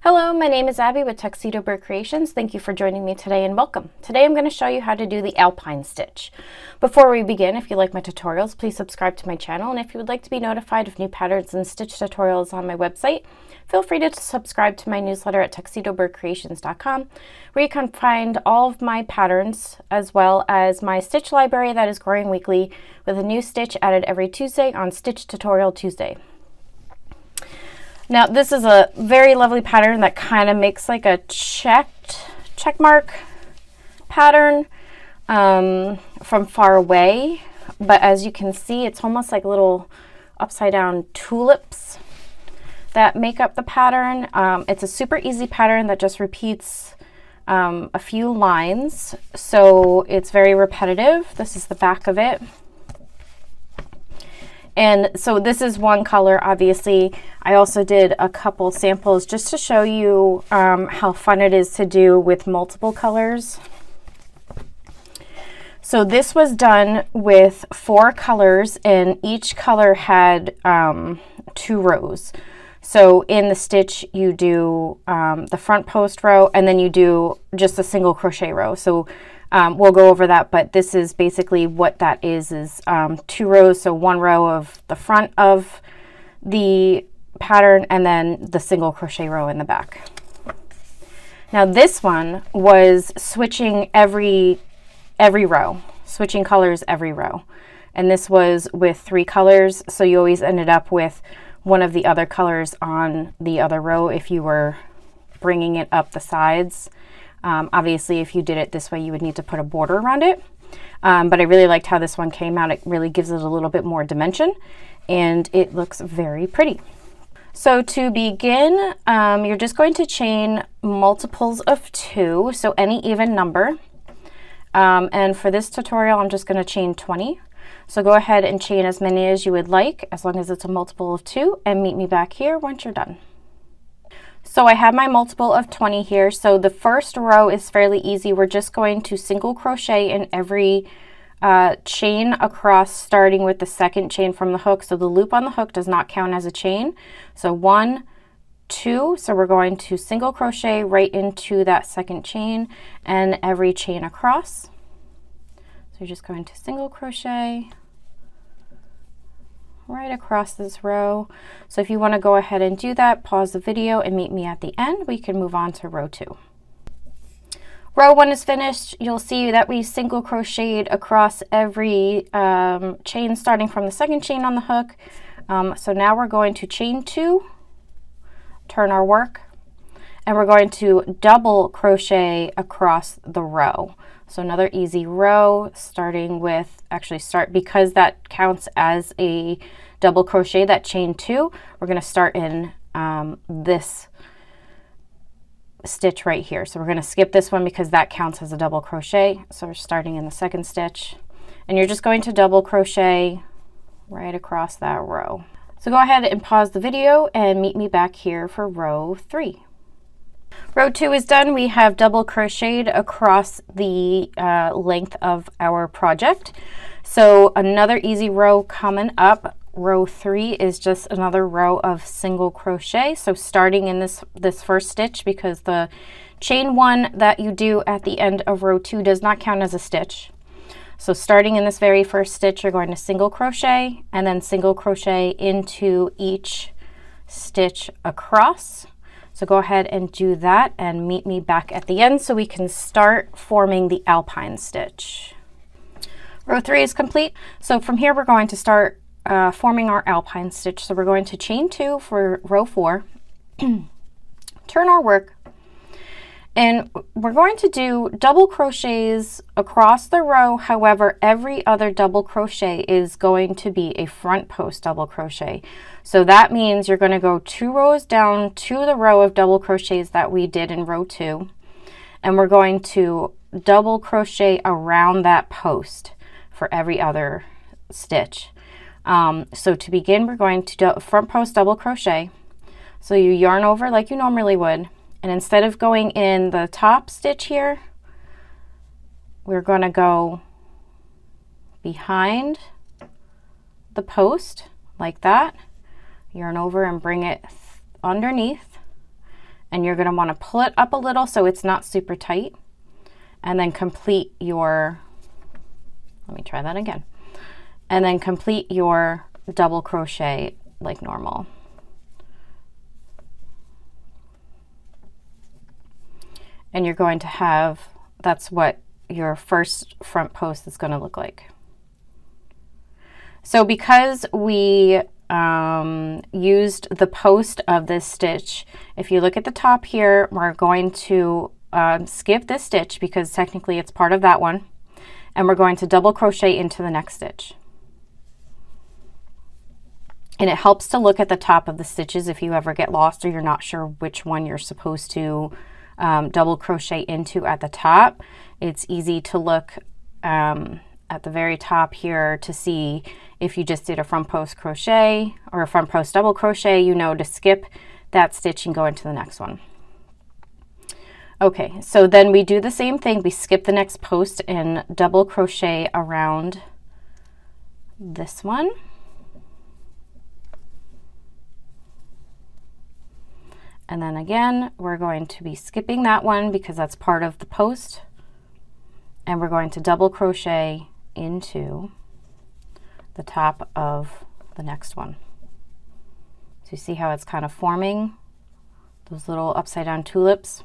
Hello, my name is Abby with Tuxedo Bird Creations. Thank you for joining me today and welcome. Today I'm going to show you how to do the Alpine stitch. Before we begin, if you like my tutorials, please subscribe to my channel, and if you would like to be notified of new patterns and stitch tutorials on my website, feel free to subscribe to my newsletter at tuxedobirdcreations.com, where you can find all of my patterns as well as my stitch library that is growing weekly with a new stitch added every Tuesday on Stitch Tutorial Tuesday. Now this is a very lovely pattern that kind of makes like a check mark pattern from far away, but as you can see, it's almost like little upside down tulips that make up the pattern. It's a super easy pattern that just repeats a few lines, so it's very repetitive. This is the back of it. And so this is one color, obviously. I also did a couple samples just to show you how fun it is to do with multiple colors. So this was done with 4 colors, and each color had 2 rows. So in the stitch, you do the front post row, and then you do just a single crochet row. So we'll go over that, but this is basically what that is 2 rows. So 1 row of the front of the pattern and then the single crochet row in the back. Now this one was switching every row, switching colors every row. And this was with 3 colors. So you always ended up with one of the other colors on the other row if you were bringing it up the sides. Obviously, if you did it this way, you would need to put a border around it. But I really liked how this one came out. It really gives it a little bit more dimension, and it looks very pretty. So to begin, you're just going to chain multiples of 2, so any even number. And for this tutorial, I'm just going to chain 20. So go ahead and chain as many as you would like, as long as it's a multiple of 2, and meet me back here once you're done. So I have my multiple of 20 here. So the first row is fairly easy. We're just going to single crochet in every chain across, starting with the second chain from the hook. So the loop on the hook does not count as a chain. So 1, 2, so we're going to single crochet right into that second chain and every chain across. So you're just going to single crochet right across this row. So if you want to go ahead and do that, pause the video and meet me at the end. We can move on to row 2. Row 1 is finished. You'll see that we single crocheted across every chain starting from the second chain on the hook. So now we're going to chain 2, turn our work, and we're going to double crochet across the row. So another easy row, starting with, because that counts as a double crochet, that chain 2, we're going to start in this stitch right here. So we're going to skip this one because that counts as a double crochet. So we're starting in the second stitch, and you're just going to double crochet right across that row. So go ahead and pause the video and meet me back here for row 3. Row 2 is done. We have double crocheted across the length of our project. So another easy row coming up. Row 3 is just another row of single crochet. So starting in this first stitch, because the chain 1 that you do at the end of row 2 does not count as a stitch. So starting in this very first stitch, you're going to single crochet and then single crochet into each stitch across. So go ahead and do that and meet me back at the end so we can start forming the Alpine stitch. Row 3 is complete. So from here, we're going to start forming our Alpine stitch. So we're going to chain 2 for row 4, turn our work, and we're going to do double crochets across the row. However, every other double crochet is going to be a front post double crochet. So that means you're going to go 2 rows down to the row of double crochets that we did in row 2, and we're going to double crochet around that post for every other stitch. So to begin, we're going to do front post double crochet. So you yarn over like you normally would, and instead of going in the top stitch here, we're going to go behind the post like that, yarn over and bring it underneath, and you're going to want to pull it up a little so it's not super tight, and then complete your, let me try that again, and then complete your double crochet like normal. And you're going to have, that's what your first front post is going to look like. So because we used the post of this stitch, if you look at the top here, we're going to skip this stitch because technically it's part of that one, and we're going to double crochet into the next stitch. And it helps to look at the top of the stitches if you ever get lost or you're not sure which one you're supposed to double crochet into at the top. It's easy to look at the very top here to see if you just did a front post crochet or a front post double crochet, you know to skip that stitch and go into the next one. Okay, so then we do the same thing. We skip the next post and double crochet around this one. And then again, we're going to be skipping that one because that's part of the post. And we're going to double crochet into the top of the next one. So you see how it's kind of forming those little upside down tulips.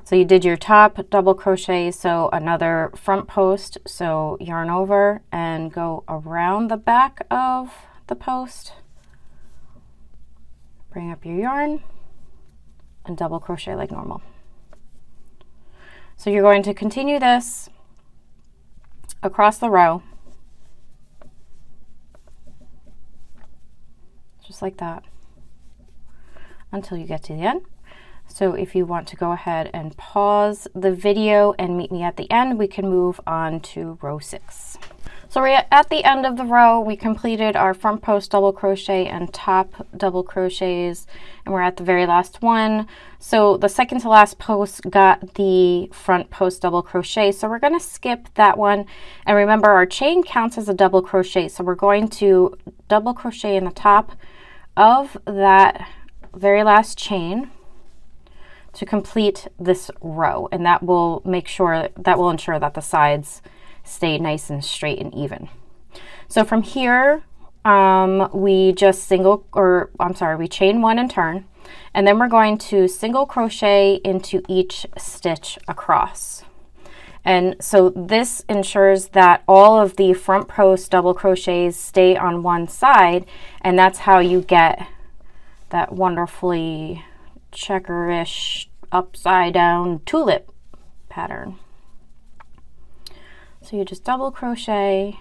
So you did your top double crochet, so another front post, so yarn over and go around the back of the post, bring up your yarn and double crochet like normal. So you're going to continue this across the row, just like that, until you get to the end. So if you want to go ahead and pause the video and meet me at the end, we can move on to row 6. So we're at the end of the row. We completed our front post double crochet and top double crochets, and we're at the very last one. So the second to last post got the front post double crochet, so we're going to skip that one. And remember, our chain counts as a double crochet, so we're going to double crochet in the top of that very last chain to complete this row, and that will ensure that the sides stay nice and straight and even. So from here, we just we chain one and turn, and then we're going to single crochet into each stitch across. And so this ensures that all of the front post double crochets stay on one side, and that's how you get that wonderfully checkerish upside down tulip pattern. So you just double crochet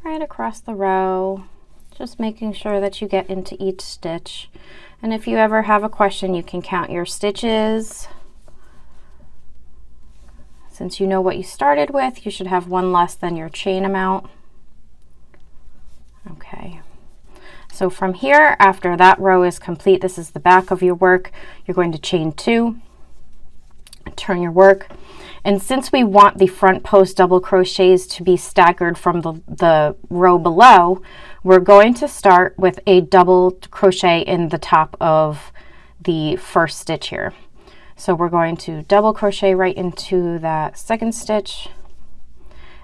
right across the row, just making sure that you get into each stitch. And if you ever have a question, you can count your stitches. Since you know what you started with, you should have one less than your chain amount. Okay. So from here, after that row is complete, this is the back of your work, you're going to chain 2, turn your work. And since we want the front post double crochets to be staggered from the row below, we're going to start with a double crochet in the top of the first stitch here. So we're going to double crochet right into that second stitch,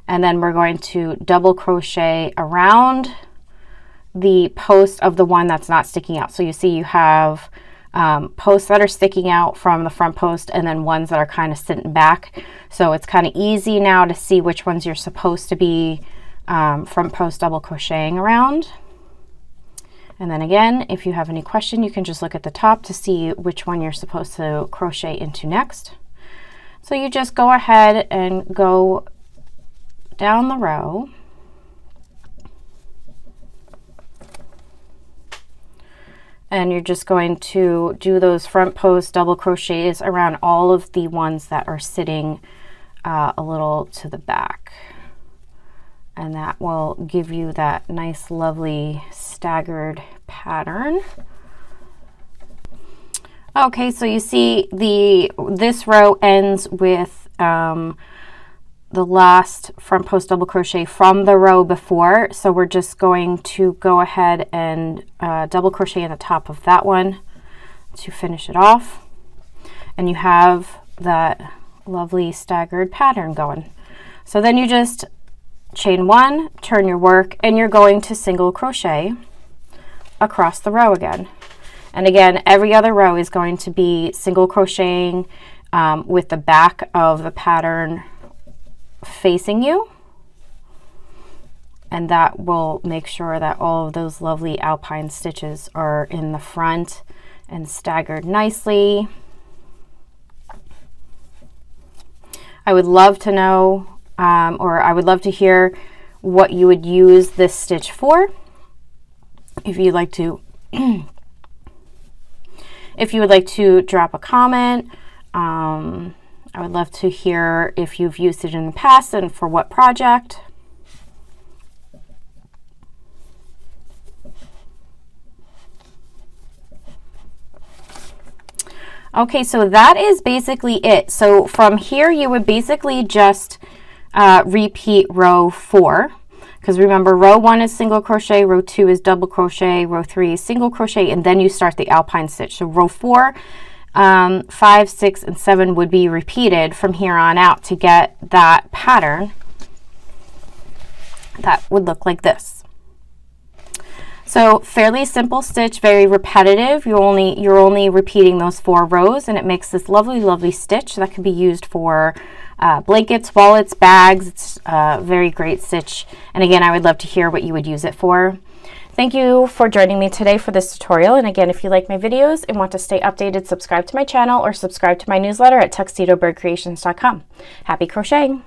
and then we're going to double crochet around the post of the one that's not sticking out. So you see you have posts that are sticking out from the front post and then ones that are kind of sitting back. So it's kind of easy now to see which ones you're supposed to be front post double crocheting around. And then again, if you have any question, you can just look at the top to see which one you're supposed to crochet into next. So you just go ahead and go down the row. And you're just going to do those front post double crochets around all of the ones that are sitting a little to the back. And that will give you that nice, lovely staggered pattern. Okay, so you see this row ends with the last front post double crochet from the row before. So we're just going to go ahead and double crochet at the top of that one, to finish it off. And you have that lovely staggered pattern going. So then you just chain 1, turn your work, and you're going to single crochet across the row again. And again, every other row is going to be single crocheting with the back of the pattern facing you. And that will make sure that all of those lovely alpine stitches are in the front and staggered nicely. I would love to know, or I would love to hear what you would use this stitch for. If you'd like to, if you would like to drop a comment, I would love to hear if you've used it in the past and for what project. Okay, so that is basically it. So from here, you would basically just repeat row 4, because remember, row 1 is single crochet, row 2 is double crochet, row 3 is single crochet, and then you start the alpine stitch. So row 4, 5, 6, and 7 would be repeated from here on out to get that pattern that would look like this. So fairly simple stitch, very repetitive. You're only repeating those 4 rows, and it makes this lovely, lovely stitch that can be used for blankets, wallets, bags. It's a very great stitch. And again, I would love to hear what you would use it for. Thank you for joining me today for this tutorial. And again, if you like my videos and want to stay updated, subscribe to my channel or subscribe to my newsletter at tuxedobirdcreations.com. Happy crocheting!